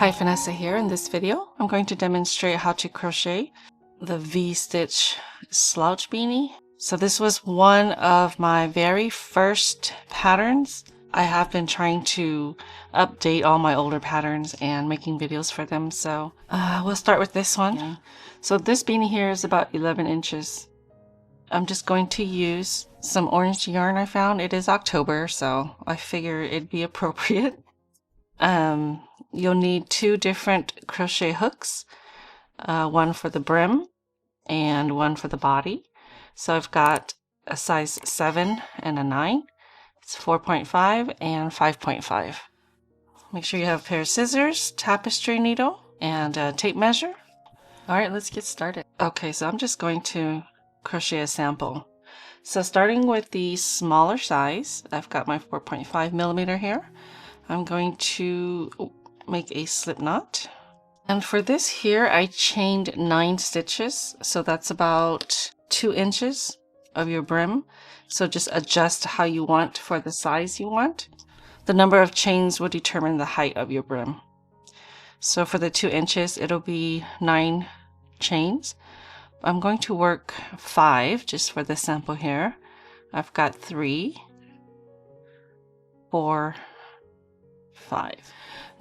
Hi, Phanessa here. In this video, I'm going to demonstrate how to crochet the V-stitch slouch beanie. So this was one of my very first patterns. I have been trying to update all my older patterns and making videos for them. So we'll start with this one. So this beanie here is about 11 inches. I'm just going to use some orange yarn I found. It is October, so I figure it'd be appropriate. You'll need two different crochet hooks, one for the brim and one for the body. So I've got a size 7 and a 9. It's 4.5 and 5.5. Make sure you have a pair of scissors, tapestry needle, and a tape measure. Alright, let's get started. Okay, so I'm just going to crochet a sample. So starting with the smaller size, I've got my 4.5 millimeter here. I'm going to make a slip knot. And for this here, I chained 9 stitches. So that's about 2 inches of your brim. So just adjust how you want for the size you want. The number of chains will determine the height of your brim. So for the 2 inches, it'll be 9 chains. I'm going to work 5 just for the sample here. I've got 3, 4, 5.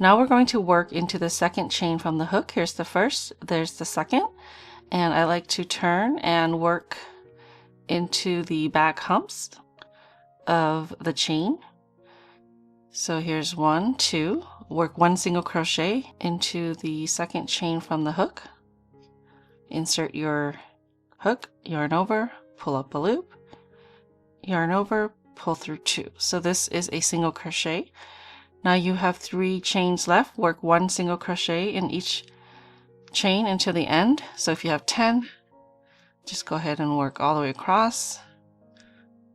Now we're going to work into the second chain from the hook. Here's the first, there's the second, and I like to turn and work into the back humps of the chain. So here's 1, 2, work 1 single crochet into the second chain from the hook. Insert your hook, yarn over, pull up a loop, yarn over, pull through 2. So this is a single crochet. Now you have 3 chains left. Work 1 single crochet in each chain until the end. So if you have 10, just go ahead and work all the way across.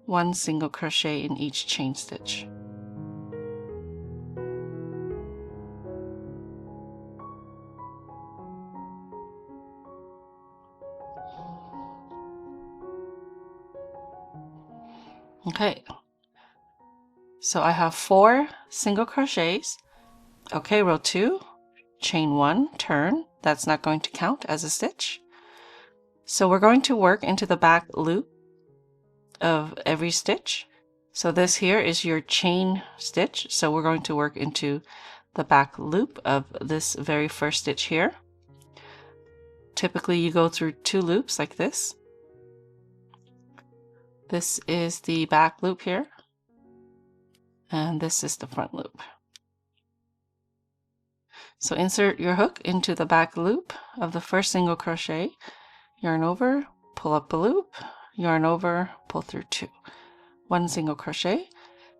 1 single crochet in each chain stitch. Okay, so I have 4 single crochets. Okay, row 2, chain 1, turn. That's not going to count as a stitch. So we're going to work into the back loop of every stitch. So this here is your chain stitch. So we're going to work into the back loop of this very first stitch here. Typically you go through 2 loops like this. This is the back loop here, and this is the front loop. So insert your hook into the back loop of the first single crochet, yarn over, pull up a loop, yarn over, pull through 2. 1 single crochet,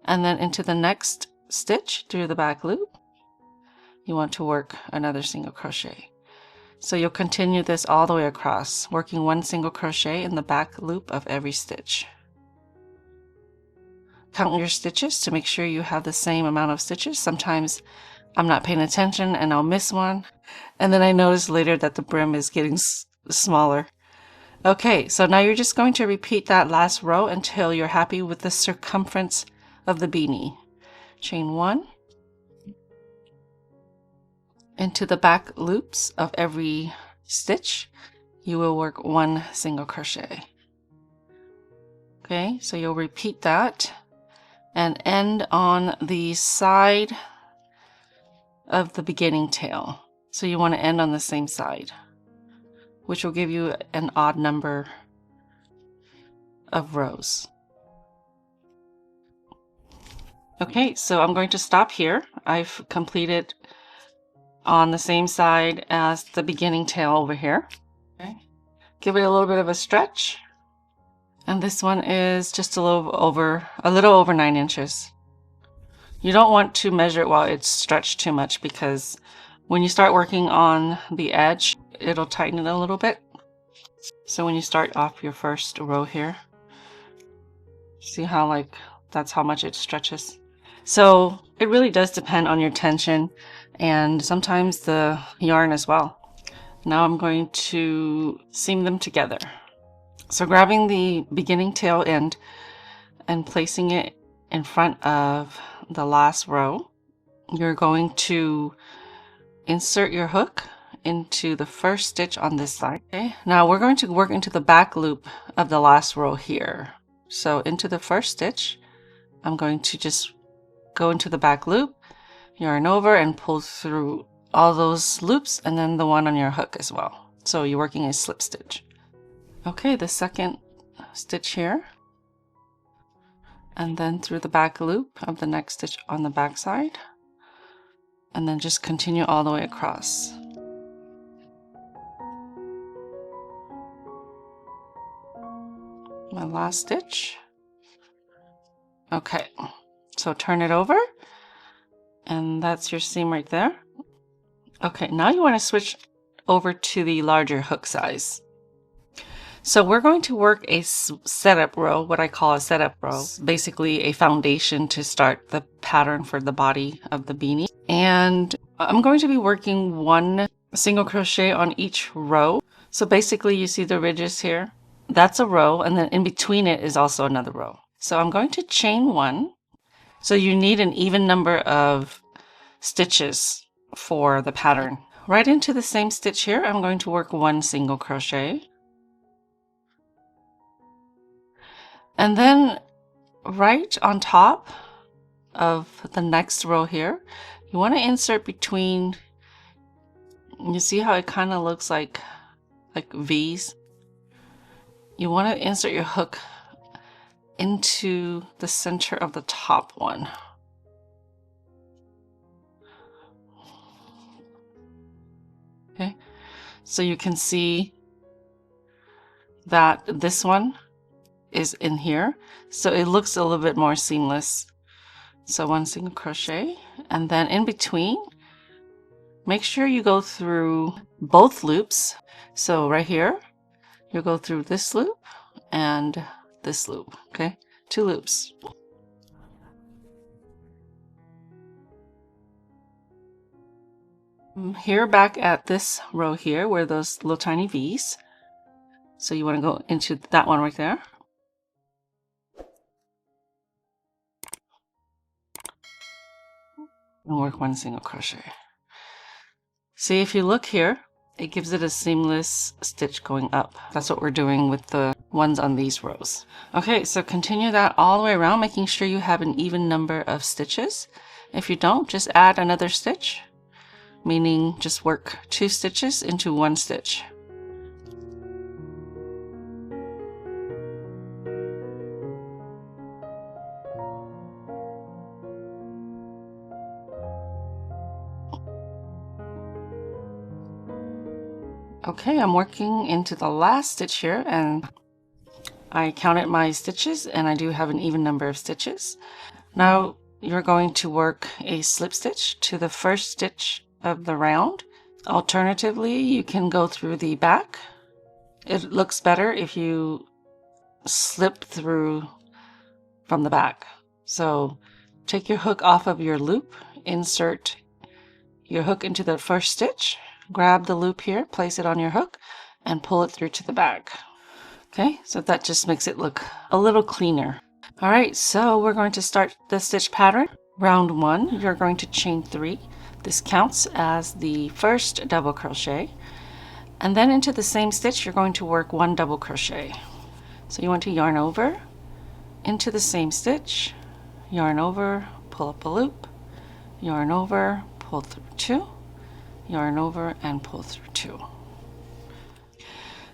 and then into the next stitch through the back loop, you want to work another single crochet. So you'll continue this all the way across, working 1 single crochet in the back loop of every stitch. Count your stitches to make sure you have the same amount of stitches. Sometimes I'm not paying attention and I'll miss one, and then I notice later that the brim is getting smaller. Okay, so now you're just going to repeat that last row until you're happy with the circumference of the beanie. Chain 1 into the back loops of every stitch, you will work 1 single crochet. Okay, so you'll repeat that and end on the side of the beginning tail. So you want to end on the same side, which will give you an odd number of rows. Okay, so I'm going to stop here. I've completed on the same side as the beginning tail over here. Okay. Give it a little bit of a stretch. And this one is just a little over 9 inches. You don't want to measure it while it's stretched too much, because when you start working on the edge, it'll tighten it a little bit. So when you start off your first row here, see how that's how much it stretches. So it really does depend on your tension and sometimes the yarn as well. Now I'm going to seam them together. So grabbing the beginning tail end and placing it in front of the last row, you're going to insert your hook into the first stitch on this side. Okay, now we're going to work into the back loop of the last row here. So into the first stitch, I'm going to just go into the back loop, yarn over, and pull through all those loops, and then the one on your hook as well. So you're working a slip stitch. Okay, the second stitch here, and then through the back loop of the next stitch on the back side, and then just continue all the way across. My last stitch. Okay, so turn it over, and that's your seam right there. Okay, now you want to switch over to the larger hook size. So we're going to work a setup row, what I call a setup row, basically a foundation to start the pattern for the body of the beanie. And I'm going to be working one single crochet on each row. So basically you see the ridges here, that's a row, and then in between it is also another row. So I'm going to chain one. So you need an even number of stitches for the pattern. Right into the same stitch here, I'm going to work one single crochet. And then right on top of the next row here, you want to insert between, you see how it kind of looks like V's? You want to insert your hook into the center of the top one. Okay, so you can see that this one is in here, so it looks a little bit more seamless. So one single crochet, and then in between, make sure you go through both loops. So right here, you'll go through this loop and this loop, okay? 2 loops. Here back at this row here, where those little tiny V's. So you want to go into that one right there. And work one single crochet. See, if you look here, it gives it a seamless stitch going up. That's what we're doing with the ones on these rows. Okay, so continue that all the way around, making sure you have an even number of stitches. If you don't, just add another stitch, meaning just work 2 stitches into 1 stitch. Okay, I'm working into the last stitch here, and I counted my stitches, and I do have an even number of stitches. Now you're going to work a slip stitch to the first stitch of the round. Alternatively, you can go through the back. It looks better if you slip through from the back. So take your hook off of your loop, insert your hook into the first stitch, grab the loop here, place it on your hook, and pull it through to the back. Okay, so that just makes it look a little cleaner. All right, so we're going to start the stitch pattern. Round 1, you're going to chain 3. This counts as the first double crochet. And then into the same stitch, you're going to work 1 double crochet. So you want to yarn over, into the same stitch, yarn over, pull up a loop, yarn over, pull through 2, yarn over, and pull through 2.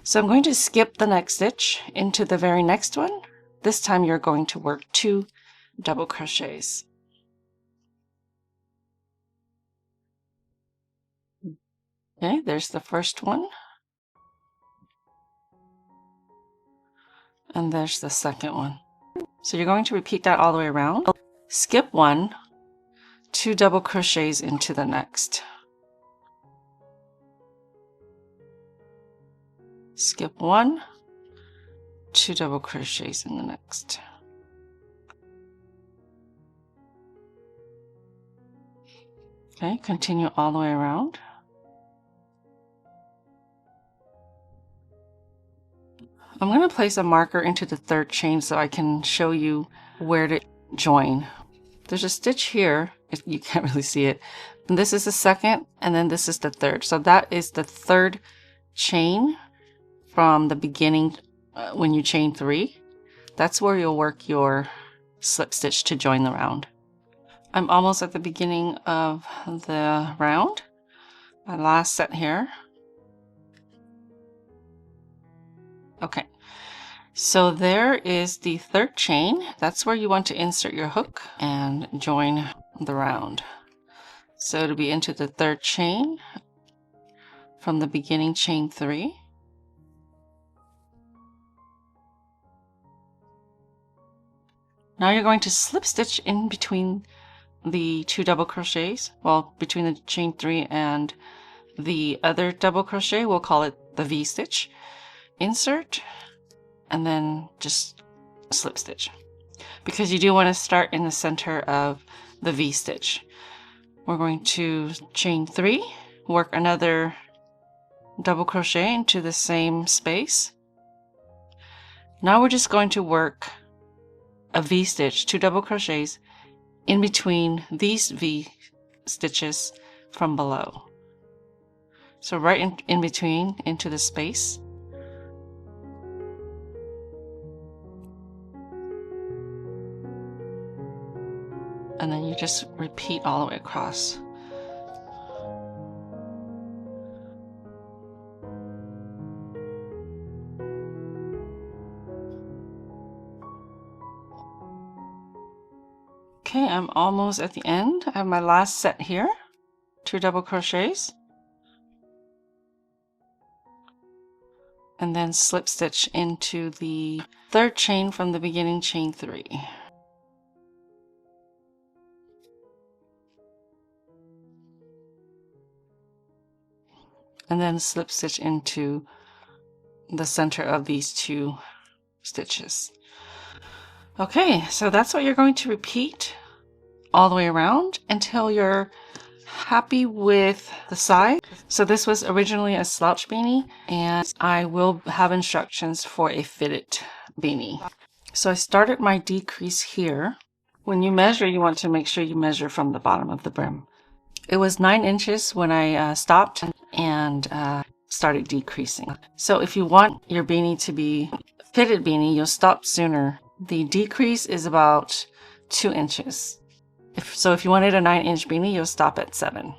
So I'm going to skip the next stitch into the very next one. This time you're going to work 2 double crochets. Okay, there's the first one. And there's the second one. So you're going to repeat that all the way around. Skip 1, 2 double crochets into the next. Skip 1, 2 double crochets in the next. Okay, continue all the way around. I'm going to place a marker into the 3rd chain so I can show you where to join. there's a stitch here. You can't really see it. And this is the second, and then this is the third. So that is the third chain from the beginning when you chain 3. That's where you'll work your slip stitch to join the round. I'm almost at the beginning of the round. My last set here. Okay, so there is the third chain. That's where you want to insert your hook and join the round. So it'll be into the third chain from the beginning chain 3. Now you're going to slip stitch in between the 2 double crochets, well, between the chain 3 and the other double crochet. We'll call it the V stitch. Insert and then just slip stitch, because you do want to start in the center of the V stitch. We're going to chain 3, work another double crochet into the same space. Now we're just going to work a V stitch, 2 double crochets in between these V stitches from below. So right in between into the space. And then you just repeat all the way across. Okay, I'm almost at the end. I have my last set here, 2 double crochets, and then slip stitch into the third chain from the beginning chain 3. And then slip stitch into the center of these 2 stitches. Okay, so that's what you're going to repeat all the way around until you're happy with the size. So this was originally a slouch beanie, and I will have instructions for a fitted beanie. So I started my decrease here. When you measure, you want to make sure you measure from the bottom of the brim. It was 9 inches when I stopped and started decreasing. So if you want your beanie to be a fitted beanie, you'll stop sooner. The decrease is about 2 inches. So if you wanted a 9-inch beanie, you'll stop at 7.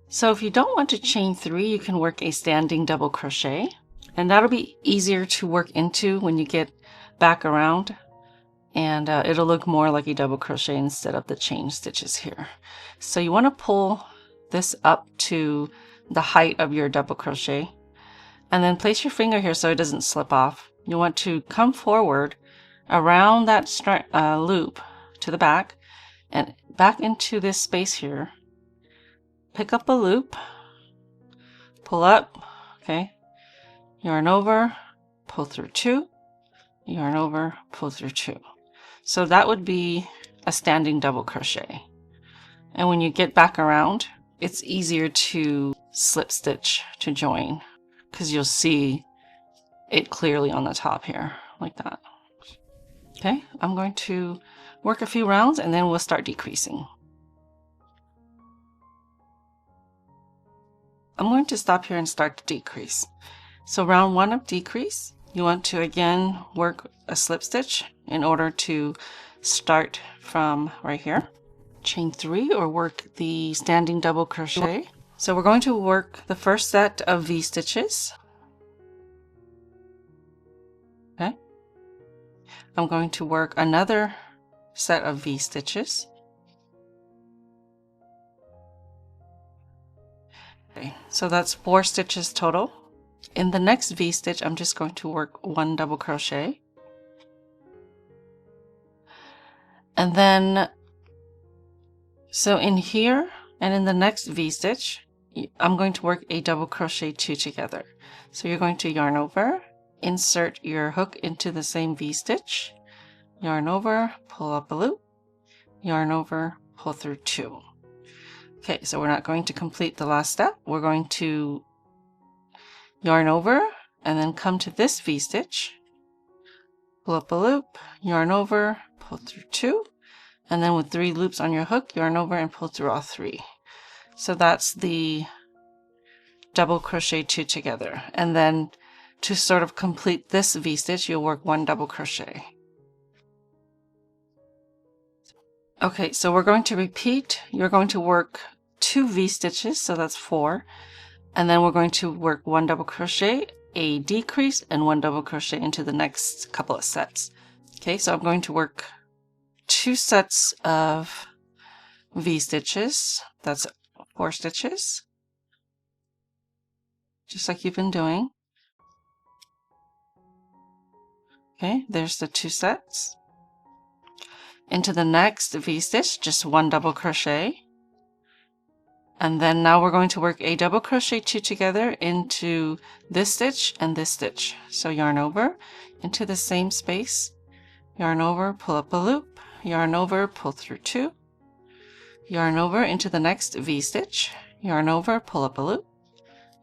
So if you don't want to chain 3, you can work a standing double crochet, and that'll be easier to work into when you get back around, and it'll look more like a double crochet instead of the chain stitches here. So you want to pull this up to the height of your double crochet, and then place your finger here so it doesn't slip off. You want to come forward around that loop to the back and back into this space here. Pick up a loop, pull up, okay, yarn over, pull through 2, yarn over, pull through 2. So that would be a standing double crochet. And when you get back around, it's easier to slip stitch to join, because you'll see it clearly on the top here, like that. Okay, I'm going to work a few rounds and then we'll start decreasing. I'm going to stop here and start to decrease. So round 1 of decrease, you want to again work a slip stitch in order to start from right here. Chain 3 or work the standing double crochet. So we're going to work the first set of V stitches. Okay. I'm going to work another set of V stitches. Okay, so that's 4 stitches total. In the next V stitch, I'm just going to work 1 double crochet. And then, so in here and in the next V stitch, I'm going to work a double crochet 2 together. So you're going to yarn over, insert your hook into the same V stitch, yarn over, pull up a loop, yarn over, pull through 2. Okay, so we're not going to complete the last step. We're going to yarn over and then come to this V stitch, pull up a loop, yarn over, pull through 2, and then with 3 loops on your hook, yarn over and pull through all 3. So that's the double crochet 2 together. And then to sort of complete this V-stitch, you'll work 1 double crochet. Okay, so we're going to repeat. You're going to work 2 V-stitches, so that's 4. And then we're going to work 1 double crochet, a decrease, and 1 double crochet into the next couple of sets. Okay, so I'm going to work 2 sets of V-stitches. That's 4 stitches, just like you've been doing. Okay, there's the 2 sets. Into the next V-stitch, just 1 double crochet. And then now we're going to work a double crochet 2 together into this stitch and this stitch. So yarn over into the same space, yarn over, pull up a loop, yarn over, pull through 2, yarn over into the next V-stitch, yarn over, pull up a loop,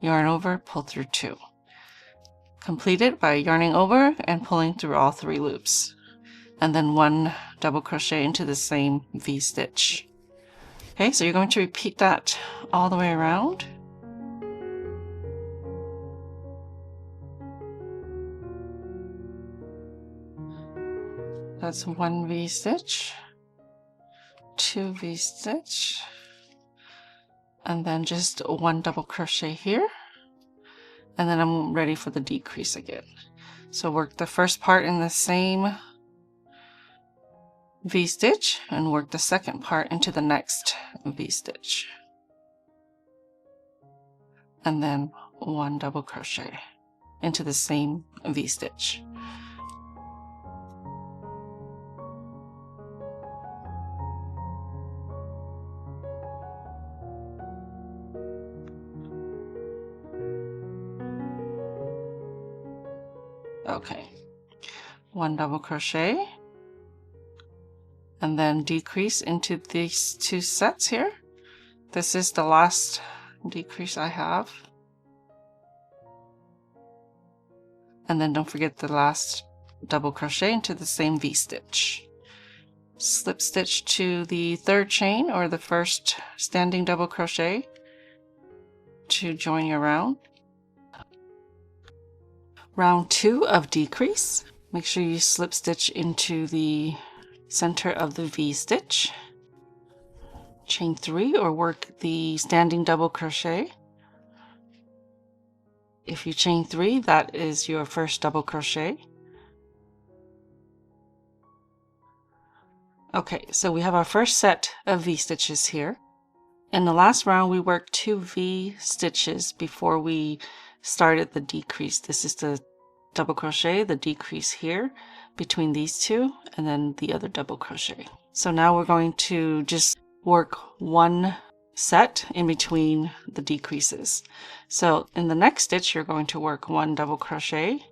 yarn over, pull through 2. Complete it by yarning over and pulling through all 3 loops. And then 1 double crochet into the same V-stitch. Okay, so you're going to repeat that all the way around. That's 1 V-stitch, 2 V-stitch, and then just 1 double crochet here. And then I'm ready for the decrease again. So work the first part in the same V-stitch and work the second part into the next V-stitch. And then 1 double crochet into the same V-stitch. Okay, 1 double crochet, and then decrease into these 2 sets here. This is the last decrease I have. And then don't forget the last double crochet into the same V-stitch. Slip stitch to the 3rd chain or the first standing double crochet to join your round. Round 2 of decrease. Make sure you slip stitch into the center of the V-stitch. Chain 3 or work the standing double crochet. If you chain 3, that is your first double crochet. Okay, so we have our first set of V-stitches here. In the last round, we worked 2 V-stitches before we started the decrease. This is the double crochet, the decrease here between these 2, and then the other double crochet. So now we're going to just work 1 set in between the decreases. So in the next stitch, you're going to work 1 double crochet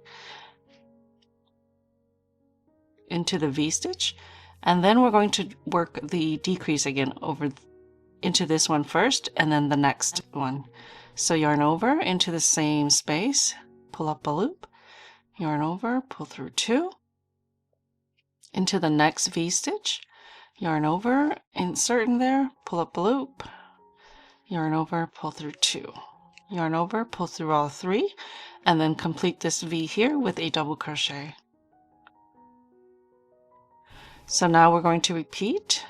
into the V-stitch, and then we're going to work the decrease again over into this one first, and then the next one. So yarn over into the same space, pull up a loop, yarn over, pull through 2, into the next V-stitch, yarn over, insert in there, pull up a loop, yarn over, pull through 2, yarn over, pull through all 3, and then complete this V here with a double crochet. So now we're going to repeat.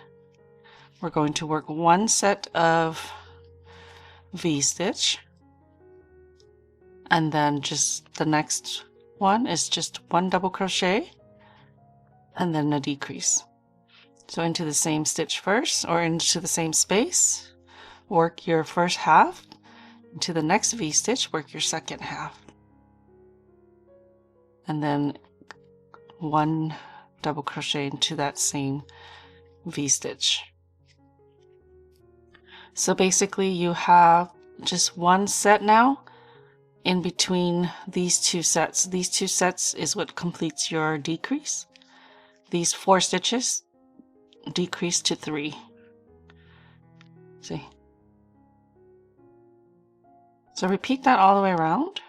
We're going to work 1 set of V-stitch, and then just the next one is just 1 double crochet and then a decrease. So into the same stitch first, or into the same space, work your first half. Into the next V-stitch, work your second half, and then 1 double crochet into that same V-stitch. So basically you have just 1 set now in between these 2 sets. These 2 sets is what completes your decrease. These 4 stitches decrease to 3. See? So repeat that all the way around.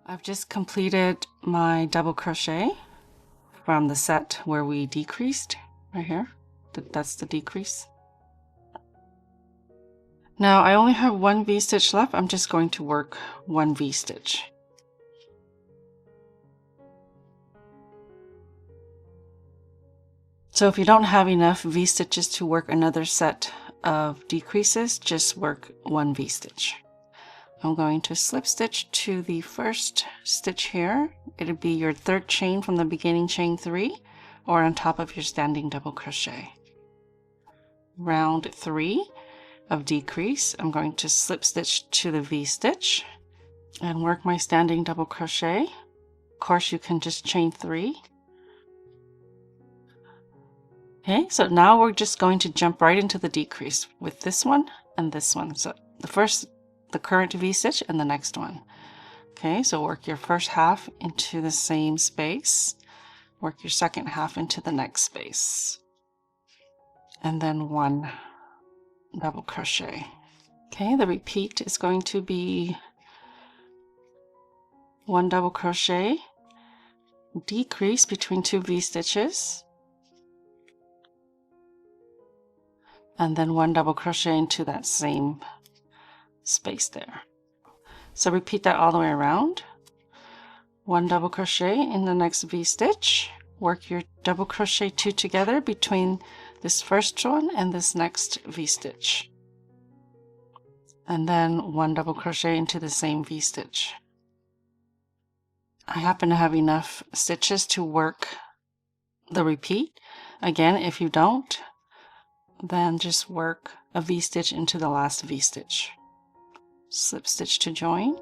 I've just completed my double crochet from the set where we decreased right here. That's the decrease. Now I only have one V-stitch left. I'm just going to work one V-stitch. So if you don't have enough V-stitches to work another set of decreases, just work one V-stitch. I'm going to slip stitch to the first stitch here. It'll be your third chain from the beginning chain 3 or on top of your standing double crochet. Round 3 of decrease, I'm going to slip stitch to the V-stitch and work my standing double crochet. Of course, you can just chain 3. Okay, so now we're just going to jump right into the decrease with this one and this one. So the current V-stitch and the next one. Okay, so work your first half into the same space, work your second half into the next space, and then one double crochet. Okay, the repeat is going to be one double crochet, decrease between two V-stitches, and then one double crochet into that same space there. So repeat that all the way around. One double crochet in the next V-stitch, work your double crochet 2 together between this first one and this next V-stitch, and then one double crochet into the same V-stitch. I happen to have enough stitches to work the repeat. Again, if you don't, then just work a V-stitch into the last V-stitch. Slip stitch to join.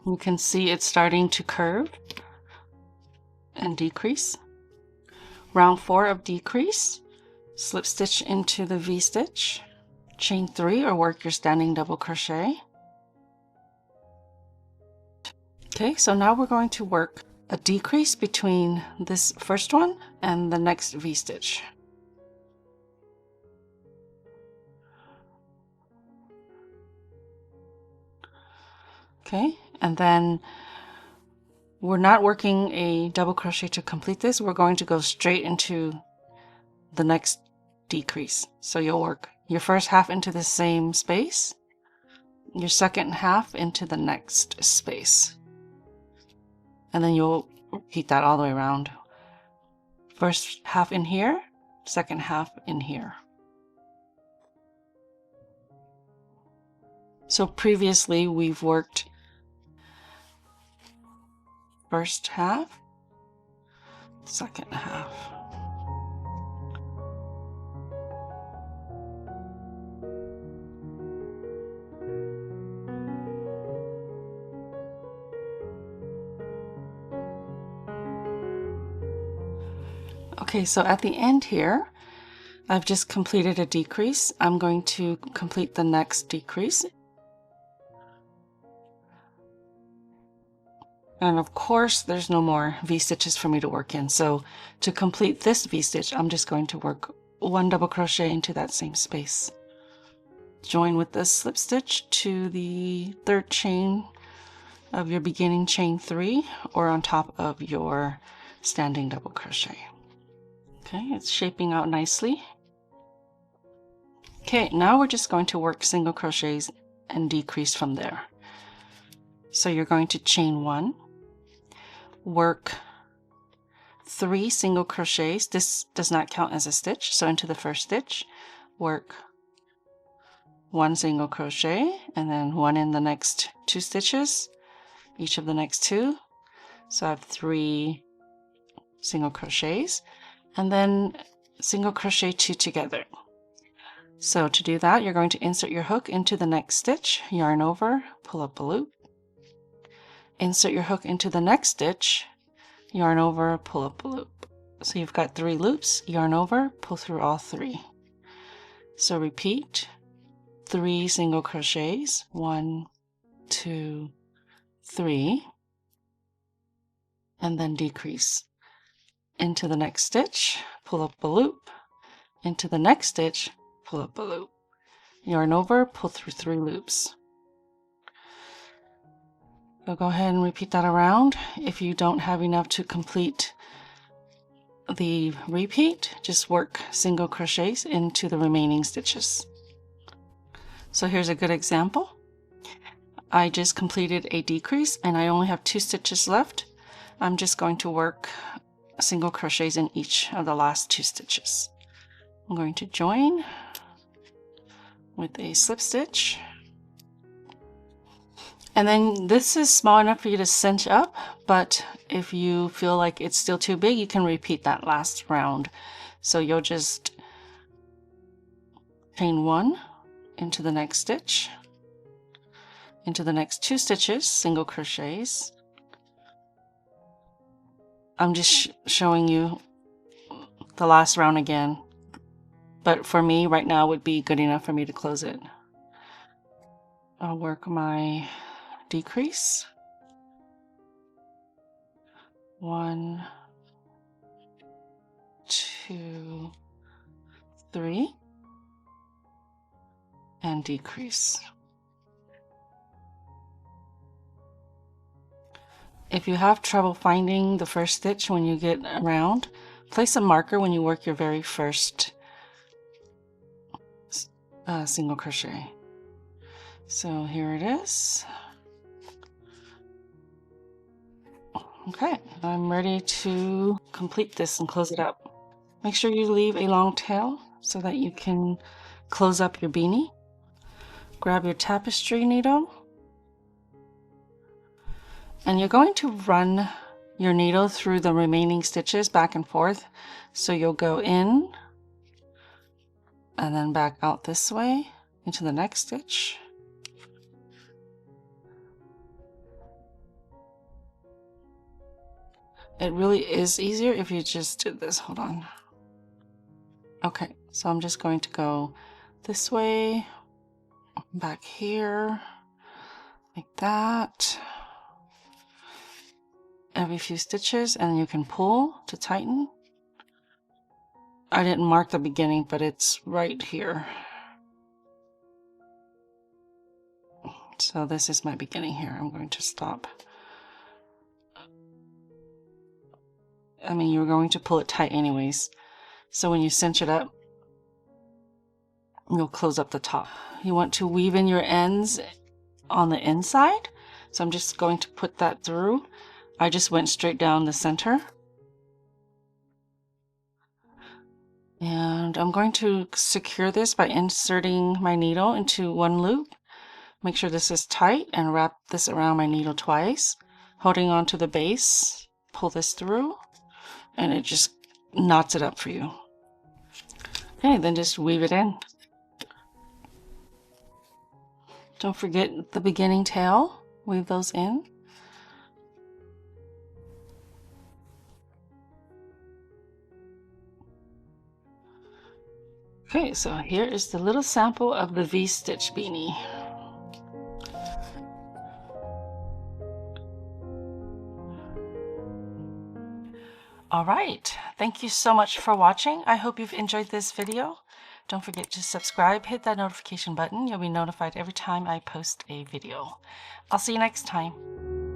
You can see it's starting to curve and decrease. Round 4 of decrease, slip stitch into the V-stitch, chain 3 or work your standing double crochet. Okay, so now we're going to work a decrease between this first one and the next V-stitch. Okay, and then we're not working a double crochet to complete this. We're going to go straight into the next decrease. So you'll work your first half into the same space, your second half into the next space, and then you'll repeat that all the way around. First half in here, second half in here. So previously we've worked first half, second half. Okay, so at the end here, I've just completed a decrease. I'm going to complete the next decrease. And of course, there's no more V-stitches for me to work in. So to complete this V-stitch, I'm just going to work one double crochet into that same space. Join with the slip stitch to the third chain of your beginning chain 3 or on top of your standing double crochet. Okay, it's shaping out nicely. Okay, now we're just going to work single crochets and decrease from there. So you're going to chain 1, work 3 single crochets. This does not count as a stitch, so into the first stitch, work 1 single crochet and then 1 in the next 2 stitches, each of the next 2. So I have 3 single crochets and then single crochet 2 together. So to do that, you're going to insert your hook into the next stitch, yarn over, pull up a loop, insert your hook into the next stitch, yarn over, pull up a loop. So you've got 3 loops, yarn over, pull through all 3. So repeat 3 single crochets, 1, 2, 3, and then decrease into the next stitch, pull up a loop, into the next stitch, pull up a loop, yarn over, pull through 3 loops. So go ahead and repeat that around. If you don't have enough to complete the repeat, just work single crochets into the remaining stitches. So here's a good example. I just completed a decrease and I only have 2 stitches left. I'm just going to work single crochets in each of the last 2 stitches. I'm going to join with a slip stitch. And then this is small enough for you to cinch up, but if you feel like it's still too big, you can repeat that last round. So you'll just chain 1 into the next stitch, into the next 2 stitches, single crochets. I'm just showing you the last round again, but for me right now would be good enough for me to close it. I'll work my decrease. 1, 2, 3, and decrease. If you have trouble finding the first stitch when you get around, place a marker when you work your very first single crochet. So here it is. Okay, I'm ready to complete this and close it up. Make sure you leave a long tail so that you can close up your beanie. Grab your tapestry needle, and you're going to run your needle through the remaining stitches back and forth. So you'll go in and then back out this way into the next stitch. It really is easier if you just did this. Hold on. Okay, so I'm just going to go this way, back here, like that. Every few stitches, and you can pull to tighten. I didn't mark the beginning, but it's right here. So this is my beginning here. I'm going to stop. I mean, you're going to pull it tight anyways. So when you cinch it up, you'll close up the top. You want to weave in your ends on the inside. So I'm just going to put that through. I just went straight down the center. And I'm going to secure this by inserting my needle into one loop. Make sure this is tight and wrap this around my needle twice. Holding on to the base, pull this through, and it just knots it up for you. Okay, then just weave it in. Don't forget the beginning tail. Weave those in. Okay, so here is the little sample of the V-stitch beanie. All right, thank you so much for watching. I hope you've enjoyed this video. Don't forget to subscribe, hit that notification button. You'll be notified every time I post a video. I'll see you next time.